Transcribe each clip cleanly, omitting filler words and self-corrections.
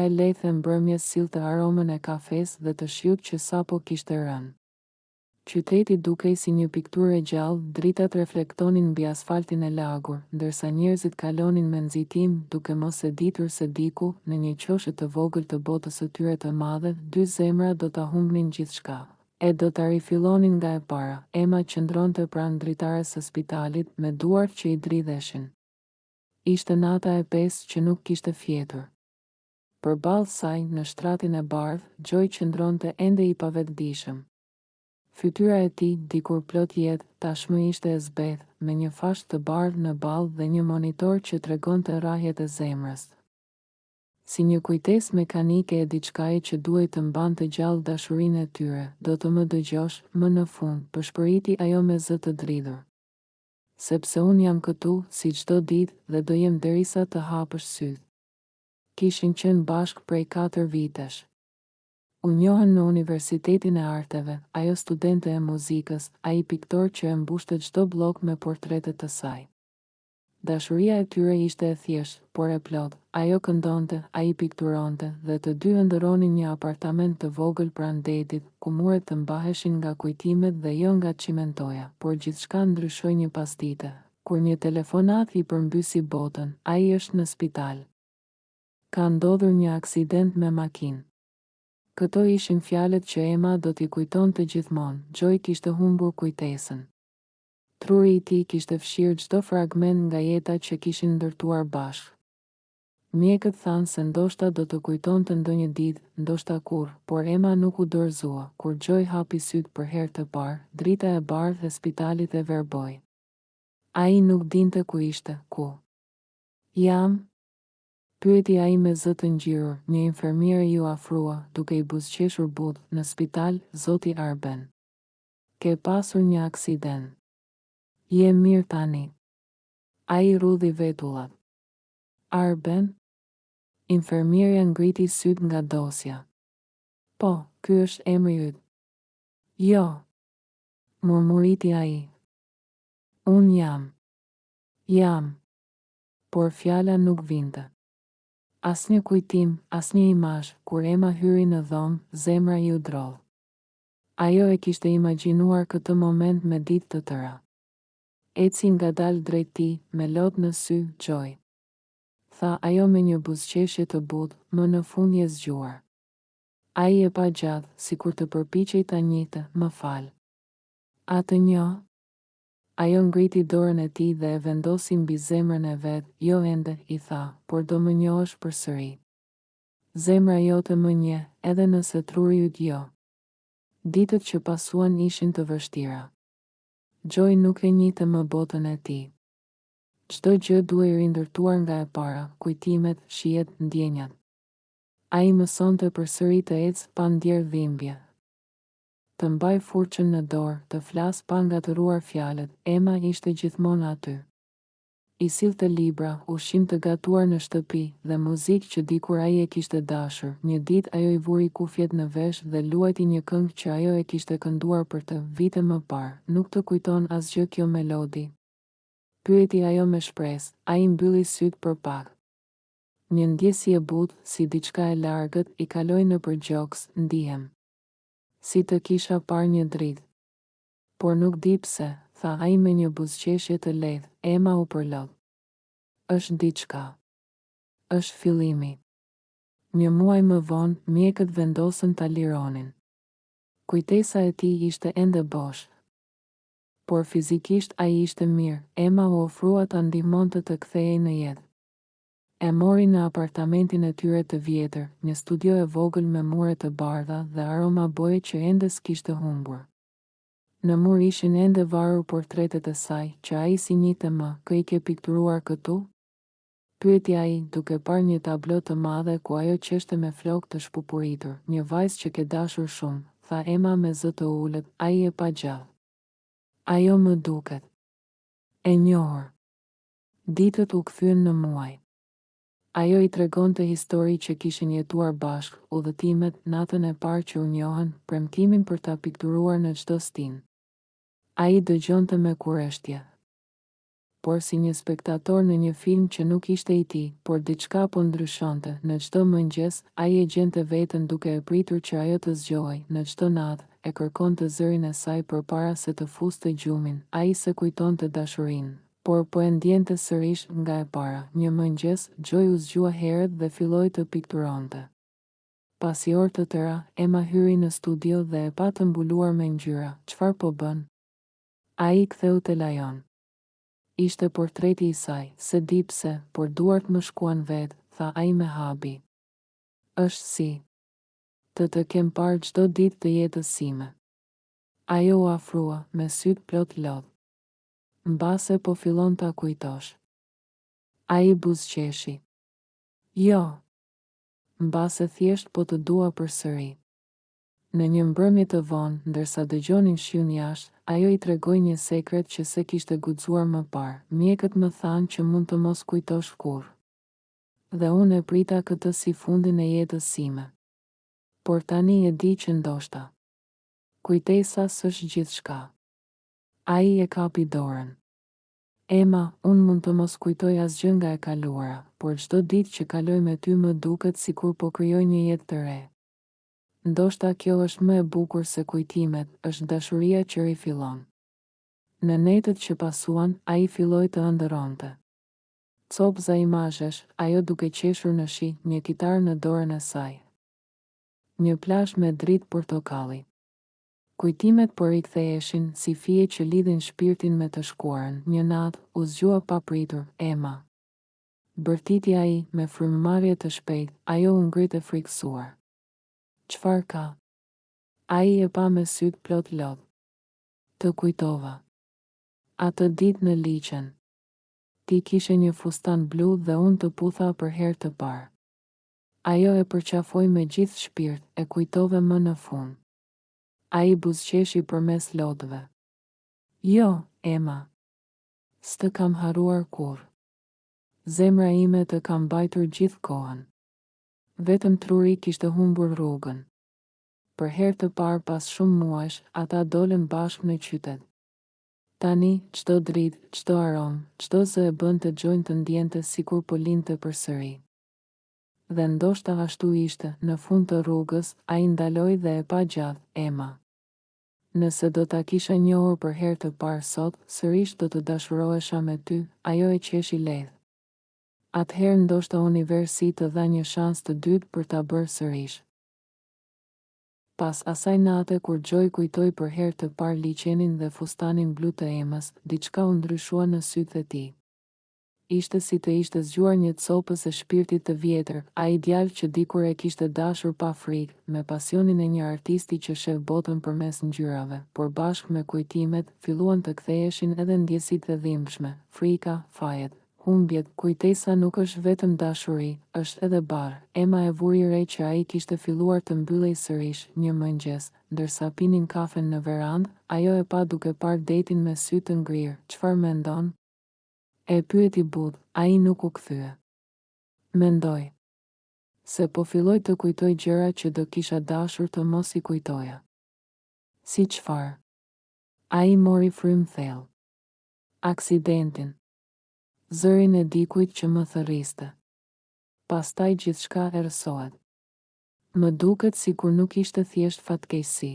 e lehtë e mbrëmjes sillte aromën e kafes dhe të shiut që sapo kishte rënë. Qyteti dukej si një pikturë e gjallë, dritat reflektonin mbi asfaltin e lagur, ndërsa njerëzit kalonin me nxitim, duke mos e ditur se diku, në një qoshe të vogël të botës së tyre të madhe, dy zemra do ta humbnin gjithçka. E do ta rifillonin nga e para. Emma qëndronte pranë dritares së spitalit, me duart që i dridheshin. Ishte nata e 5 që nuk kishte fjetur. Përballë saj, në shtratin e bardhë, Joy qëndronte ende i pavetëdijshëm. Fytyra e tij, dikur plot jetë, tashmë ishte e zbeth, me një fashë të bardhë në ballë dhe një monitor që tregonte rrahjet e zemrës. Si një kujtesë mekanike e diçkaje që duhej të mbante gjallë dashurinë e tyre. Do të më dëgjosh, më në fund, përshpëriti ajo me zë të dridhur. Sepse unë jam këtu, si çdo ditë, dhe do jem derisa të hapësh sytë. Kishin qenë bashkë prej 4 vitesh. U njohën në Universitetin e Arteve, ajo studente e muzikës, ai piktor që e mbushte çdo bllok me portretet të saj. Dashuria e tyre ishte e thjeshtë, por e plot. Ajo këndonte, ai pikturonte, dhe të dy ëndërronin një apartament të vogël pranë detit, ku muret të mbaheshin nga kujtimet dhe jo nga çimentoja, por gjithçka ndryshoi një pasdite. Kur një telefonat i përmbysi botën, ai është në spital. Ka ndodhur një aksident me makinë. Këto ishin fjalët që Emma do t'i kujtonte gjithmonë. Joy kishte humbur kujtesën. Truri i tij kishte fshirë çdo fragment nga jeta që kishin ndërtuar bashkë. Mjekët thanë se ndoshta do të kujtonte ndonjë ditë, ndoshta kurrë, por Emma nuk u dorëzua. Kur Joy hapi sytë për herë të parë, drita e bardhë e spitalit e verboi. Ai nuk dinte ku ishte, ku. Jam? Pyeti ai me zë të ngjyrur. Një infermiere ju afrua, duke i buzëqeshur but, në spital, zoti Arben. Ke pasur një aksident. Je mirë tani. Ai rudhi vetullat. Arben? Infermierja ngriti sytë nga dosja. Po, ky është emri yt. Jo. Murmuriti ai. Unë jam. Jam. Por fjala nuk vinte. Asnjë kujtim, asnjë imazh. Kur Emma hyri në dhomë, zemra i u drodh. Ajo e kishte imagjinuar këtë moment me ditë të tëra. Eci ngadalë drejt tij, me lot në sy, Joy. Tha ajo me një buzëqeshje të butë, më në fund je zgjuar. Ai e pa gjatë, sikur të përpiqej ta njihte, më fal. A të njoh? Ajo ngriti dorën e tij dhe e vendosi mbi zemrën e vet. Jo ende, i tha, por do më njohësh përsëri. Zemra jote më njeh, edhe nëse truri yt jo. Ditët që pasuan ishin të vështira. Joy nuk e njihte më botën e tij. Çdo gjë duhej rindërtuar nga e para, kujtimet, shihet, ndjenjat. Ai mësonte përsëri të ecë pa ndjerë dhimbje. Të mbaj furçën në dorë, të flas pa ngatëruar fjalët. Emma ishte gjithmonë aty. I sillte libra, ushqim të gatuar në shtëpi dhe muzikë që dikur ai e kishte dashur. Një ditë ajo i vuri kufjet në vesh dhe luajti një këngë që ajo e kishte kënduar për të vite më parë. Nuk të kujton asgjë kjo melodi? Pyeti ajo me shpresë. Ai mbylli sytë për pak. Një ndjesi e butë, si diçka e largët, i kaloi nëpër gjoks. Ndihem si të kisha parë një dritë. Por nuk di pse, tha ai me një buzëqeshje të lehtë. Emma u përlot. Është diçka. Është fillimi. Një muaj më vonë, mjekët vendosën ta lironin. Kujtesa e tij ishte ende bosh. Por fizikisht ai ishte mirë. Emma u ofrua ta ndihmonte të kthehej në jetë. E mori në apartamentin e tyre të vjetër, një studio e vogël me mure të bardha dhe aroma boje që ende s'kishte humbur. Në mur ishin ende varur portretet e saj, që ai si njihte më. Kë i ke pikturuar këtu? Pyeti ai, duke parë një tablo të madhe ku ajo qeshte me flokë të shpupuritur. Një vajzë që ke dashur shumë, tha Emma me zë të ulët. Ai e pa gjatë. Ajo më duket e njohur. Ditët u kthyen në muaj. Ajo i tregonte histori që kishin jetuar bashkë, udhëtimet, natën e parë që u njohën, premtimin për ta pikturuar në çdo stinë. Ai dëgjonte me kurreshtje. por si një spektator në një film që nuk ishte i tij, por diçka po ndryshonte. Në çdo mëngjes, ai e gjente veten duke e pritur që ajo të zgjohej. Në çdo natë, e kërkonte zërin e saj përpara se të fuste gjumin. Ai se kujtonte dashurinë, por po e ndjente sërish nga e para. Një mëngjes, Joy u zgjua herët dhe filloi të pikturonte. Pasi orë të tëra, Emma hyri në studio dhe e pa të mbuluar me ngjyra. Çfarë po bën? Ai ktheu te lajon. Ishte portreti i saj, se di pse, por duart më shkuan vetë, tha ai me habi. Është si të kem parë çdo ditë të jetës sime. Ajo u afrua, me sytë plot lodh. Mbase po fillon ta kujtosh. Ai buzëqeshi. Jo. Mbase thjesht po të dua përsëri. Në një mbrëmje të vonë, ndërsa dëgjonin shiun jashtë, ajo i tregoi një sekret që se kishte guxuar më parë. Mjekët më thanë që mund të mos kujtosh kurrë. Dhe unë e prita këtë si fundin e jetës sime. Por tani e di që ndoshta kujtesa s'është gjithçka. Ai e kapi dorën. Emma, unë mund të mos kujtoj asgjë nga e kaluara, por çdo ditë që kaloj me ty më duket sikur po krijoj një jetë të re. Ndoshta kjo është më e bukur se kujtimet, është dashuria që rifillon. Në netët që pasuan, ai filloi të ëndërronte. Copza imazhesh, ajo duke qeshur në shi, një kitar në dorën e saj. Një plazh me dritë portokalli. Kujtimet po riktheheshin si fije që lidhin shpirtin me të shkuarën. Një natë, u zgjua pa pritur, Emma. Bërtiti ai, me frymëmarrje të shpejtë, ajo u ngrit e frikësuar. Çfarë ka? Ai e pa me sytë plot lodh. Të kujtova. Atë ditë në liçen. Ti kishe një fustan blu dhe unë të putha për herë të parë. Ajo e përqafoi me gjithë shpirt, e kujtove më në fund. Ai buzëqeshi përmes lodhëve. Jo, Emma. S'të kam haruar kurrë. Zemra ime të kam mbajtur gjithë kohën. Vetëm truri kishte humbur rrugën. Për herë të parë pas shumë muajsh, ata dolën bashkë në qytet. Tani, çdo dritë, çdo aromë, çdo zë e bën të Joy të ndjente sikur po lindte përsëri. Dhe ndoshta ashtu ishte, në fund të rrugës, ai ndaloi dhe e pa gjatë, Emma. Nëse do ta kisha njohur për herë të parë sot, sërish do të dashurohesha me ty, ajo e qeshi lehtë. Atëherë ndoshta universi të dha një shans të dytë për ta bërë sërish. Pas asaj nate kur Joy kujtoi për herë të parë liçenin dhe fustanin blu të Emës, diçka u ndryshua në sytë e tij. Ishte si të ishte zgjuar një copës e shpirtit të vjetër, ai djalë që dikur e kishte dashur pa frikë, me pasionin e një artisti që sheh botën përmes ngjyrave, por bashkë me kujtimet, filluan të ktheheshin edhe ndjesitë e dhimbshme, frika, fajet, humbjet. Kujtesa nuk është vetëm dashuri, është edhe barë. Emma e vuri re që ai kishte filluar të mbyllej sërish. Një mëngjes, ndërsa pinin kafen në verandë, ajo e pa duke parë detin me sy të ngrirë. Çfarë mendon? E pyeti but, ai nuk u kthye. Mendoj se po filloj të kujtoj gjëra që do kisha dashur të mos i kujtoja. Si çfarë? Ai mori frymë thellë. Aksidentin. Zërin e dikujt që më thërriste. Pastaj gjithçka erësohet. Më duket sikur nuk ishte thjesht fatkeqësi.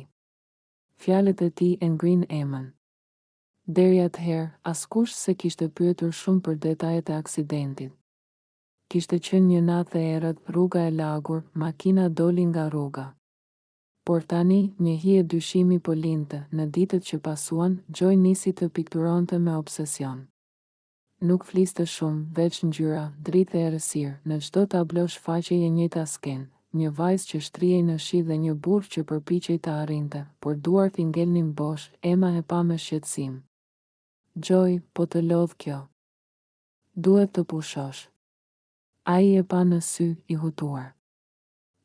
Fjalët e tij e ngrin Emën. Deri atëherë, askush se kishte pyetur shumë për detajet e aksidentit. Kishte qenë një natë e errët, rruga e lagur, makina doli nga rruga. Por tani, një hije dyshimi po lindte. Në ditët që pasuan, Joy nisi të pikturonte me obsesion. Nuk fliste shumë, veç ngjyra, dritë e errësirë. Në çdo tablo shfaqej e njëjta skenë. Një vajzë që shtrihej në shi dhe një burr që përpiqej ta arrinte, por duart i ngelnin bosh. Emma e pa me shqetësim. Joy, po të lodh kjo. Duhet të pushosh. Ai e pa në sy, i hutuar.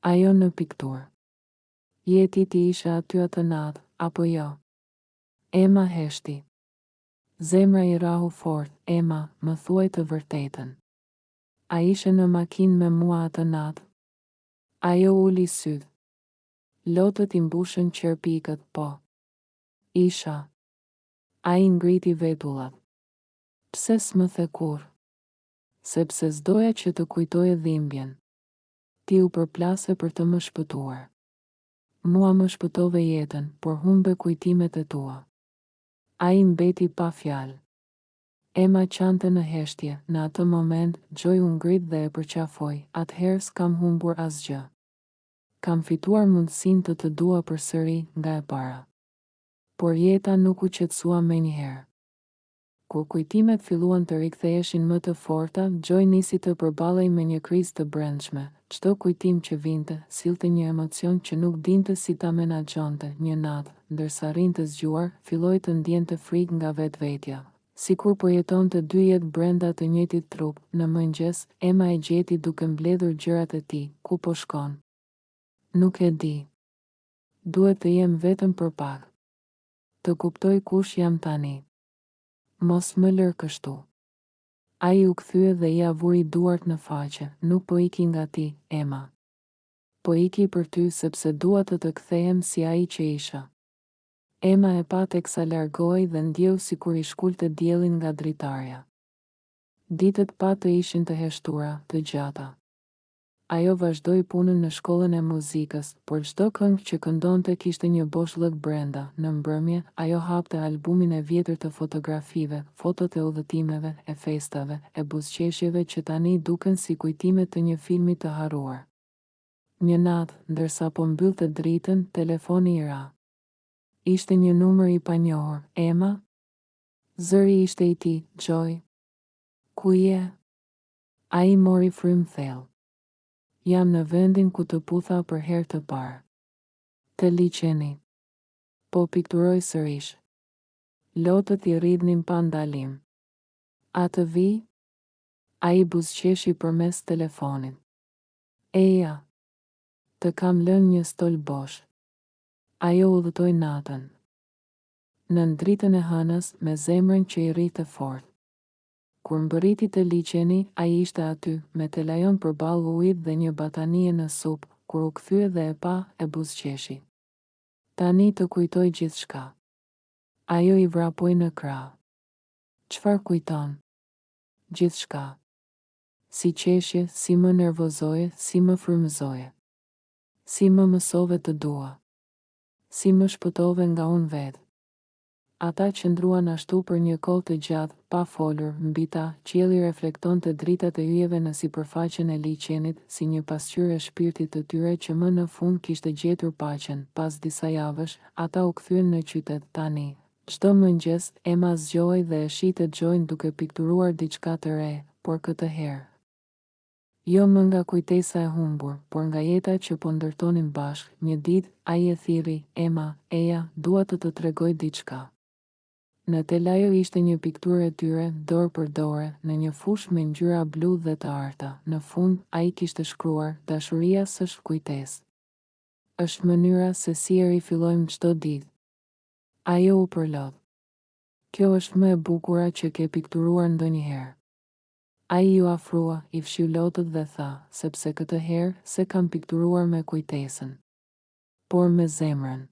Ajo në pikturë. Jeti ti ishe aty atë natë, apo jo? Emma heshti. Zemra i rahu fort, Emma, më thuaj të vërtetën. A ishe në makinë me mua atë natë? Ajo uli sytë. Lotët i mbushën qerpikët, po. Isha. Ai ngriti vetullat. Pse s'më the kur? Sepse s'doja që të kujtoje dhimbjen. Ti u përplase për të më shpëtuar. Mua më shpëtove jetën, por humbe kujtimet e tua. Ai mbeti pa fjalë. Emma qante në heshtje, në atë moment, Joy u ngrit dhe e përqafoi, atëherë s'kam humbur asgjë. Kam fituar mundësinë të të dua përsëri nga e para. Por jeta nuk u qetësua menjëherë. Kur kujtimet filluan të riktheheshin më të forta, Joy nisi të përballej me një krizë të brendshme. Çdo kujtim që vinte, sillte një emocion që nuk dinte si ta menaxhonte. Një natë, ndërsa rinte zgjuar, filloi të ndjente frikë nga vetvetja. Sikur po jetonte dy jetë brenda të njëjtit trup. Në mëngjes, Emma e gjeti duke mbledhur gjërat e tij. Ku po shkon? Nuk e di. Duhet të jem vetëm për pak. Të kuptoj kush jam tani. Mos më lër kështu. Ai u kthye dhe ia vuri duart në faqe. Nuk po iki nga ti, Emma. Po iki për ty sepse dua të të kthehem si ai që isha. Emma e pa teksa largohej dhe ndjeu sikur I shkulte diellin nga dritarja. Ditët pa të ishin të heshtura, të gjata. Ajo vazhdoi punën në shkollën e muzikës, por çdo këngë që këndonte kishte një boshllëk brenda. Në mbrëmje, ajo hapte albumin e vjetër të fotografive, fotot e udhëtimeve, e festave, e buzëqeshjeve që tani duken si kujtime të një filmi të harruar. Një natë, ndërsa po mbyllte dritën, telefoni I ra. Ishte një numër I panjohur. Emma? Zëri ishte I tij, Joy. Ku je? Ai mori frym thellë. Jam në vendin ku të putha për herë të parë. Te liçeni. Po pikturoj sërish. Lotët I rridhnin pa ndalim. A të vi? Ai buzëqeshi përmes telefonit. Eja. Të kam lënë një stol bosh. Ajo udhëtoi natën. Në dritën e hënës, me zemrën që I rrinte fort. Kur mbërriti te liçeni, ai ishte aty, me telajon përballë ujit dhe një batanie në supë. Kur u kthye dhe e pa, e buzëqeshi. Tani të kujtoj gjithçka. Ajo I vrapoi në krah. Çfarë kujton? Gjithçka. Si qeshje, si më nervozoje, si më frymëzoje. Si më mësove të dua. Si më shpëtove nga unë vetë. Ata qëndruan ashtu për një kohë të gjatë, pa folur. Mbi ta, qielli reflektonte dritat e yjeve në sipërfaqen e liçenit, si një pasqyrë e shpirtit të tyre që më në fund kishte gjetur paqen. Pas disa javësh, ata u kthyen në qytet. Tani, çdo mëngjes, Emma zgjohej dhe e shihte Joyn duke pikturuar diçka të re, por këtë herë. Jo më nga kujtesa e humbur, por nga jeta që po ndërtonin bashkë. Një ditë, ai e thirri, Emma, eja, dua të të tregoj diçka. Në telajo ishte një pikturë e tyre, dorë për dorë, në një fushë me ngjyra blu dhe të arta. Në fund, ai kishte shkruar, dashuria s'është kujtesë. Është mënyra se si e rifillojmë çdo ditë. Ajo u përlodh. Kjo është më e bukura që ke pikturuar ndonjëherë. Ai ju afrua, I fshiu lotët dhe tha, sepse këtë herë se kam pikturuar me kujtesën. Por me zemrën.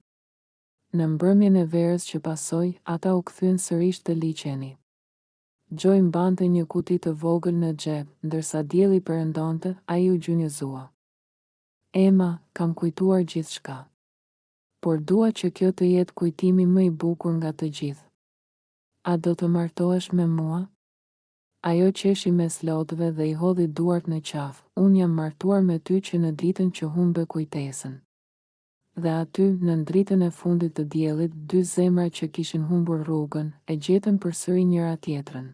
Në mbrëmjen e verës që pasoi, ata u kthyen sërish te liçeni. Joy mbante një kuti të vogël në xhep, ndërsa dielli perëndonte, ai u gjunjëzua. Emma, kam kujtuar gjithçka. Por dua që kjo të jetë kujtimi më I bukur nga të gjithë. A do të martohesh me mua? Ajo qeshi mes lotëve dhe I hodhi duart në qafë. Unë jam martuar me ty që në ditën që humbe kujtesën. Dhe aty, në dritën e fundit të diellit, dy zemra që kishin humbur rrugën, e gjetën përsëri njëra tjetrën.